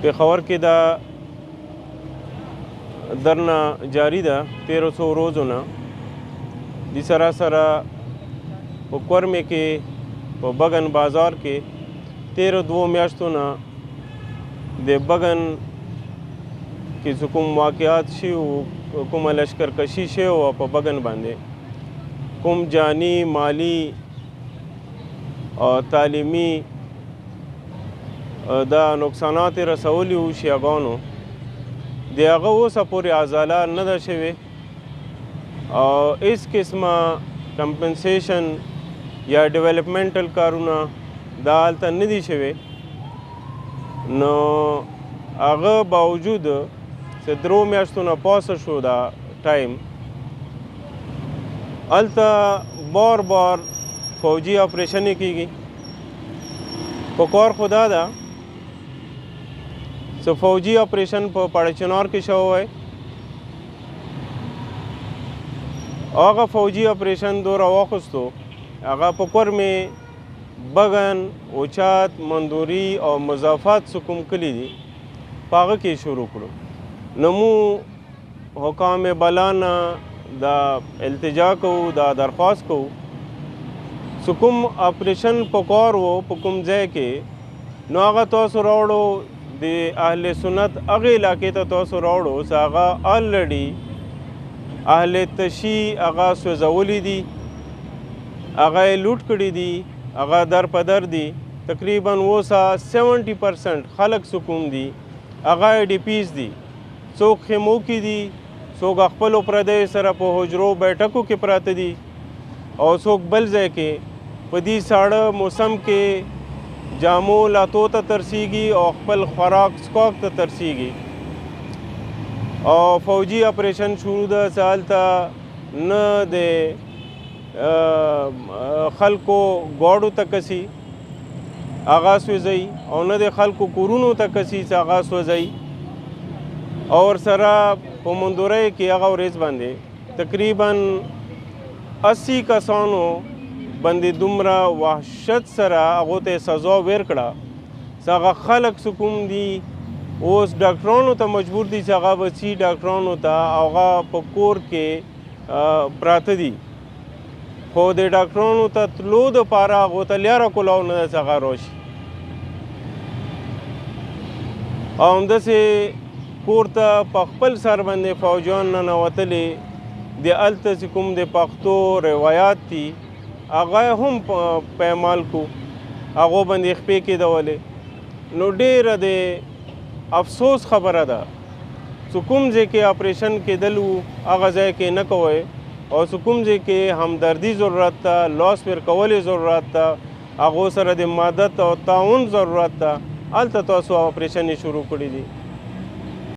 पेशावर کې دا درنه جاری ده 1300 روزونه د سراسره په کورمې کې په بغن بازار کې 13 میاشتو نه د بغن کې کوم واقعات شي او کومه لشکرکشي شي او په بغن باندې کوم جانی مالی او تعلیمي دا نقصانات رسولي وو شیعاګانو د هغه اوسه پورې ازاله نه ده شوې او هېڅ قسمه کمپنسیشن یا ډیولپمنټل کارونه دا هلته نه دي شوې نو هغه باوجود چې 3 میاشتو نه پاسه شو دا ټایم هلته بار بار فوجي اپریشنې کېږي په کار خو دا ده چې فوجي اپریشن په پاړچنار کې شوی هغه فوجي اپریشن دوره واخیستو هغه په کورمې بغن اوچات مندوري او مضافات څه کوم کلي دي په هغه کې شروع کړو نو مو حکام بالا نه دا التجا کوو دا درخواست کوو چې کوم اپریشن په کار و په کوم ځای کې نو هغه تاسو راوړو د اهل سنت هغې علاقې ته تاسو راوړو چې هغه آلریډي اهل تشي هغه سوځولي دي هغه یې لوټ کړي دي هغه در په در دي تقریبا اوسه 70% خلک څه کوم دي هغه ډي پیز دي څوک خیمو کې دي څوک خپلو پردیو سره په حجرو بیټکو کې پراته دي او څوک بل ځای کې په دې ساړه موسم کې جامو لاتو ته ترسیږي او خپل خوراک سکاک ته ترسیږي او فوجي اپریشن شروع ده چې هلته نه د خلکو ګاډو ته کسي هغه سوځوي او نه د خلکو کورونو ته کسي چې هغه سوځوي او ورسره په مندورۍ کې هغه ورځ باندې تقریبا 80 کسانو باندې دومره وحشت سره هغو ته سزا ورکړه چې هغه خلک څه کوم دي اوس ډاکټرانو ته مجبور دي چې هغه بچي ډاکټرانو ته هغه په کور کې پراته دي خو د ډاکټرانو ته تلو دپاره هغو ته لیاره کلاو نه ده چې هغه راشي او همداسې کور ته په خپل سر باندې فوجیان ننوتلي د هلته چې کوم د پښتو روایات دي هغه هم پیمال کو هغو باندې خپې کېدولې نو ډېره د افسوس خبره ده چې کوم ځای کې اپریشن کېدل وو هغه ځای کې نه کوئ او چې کوم ځای کې همدردي ضرورت ده لاس ورکولې ضرورت ده هغو سره د مدد او تعاون ضرورت ده هلته تاسو اپریشن یې شروع کړي دي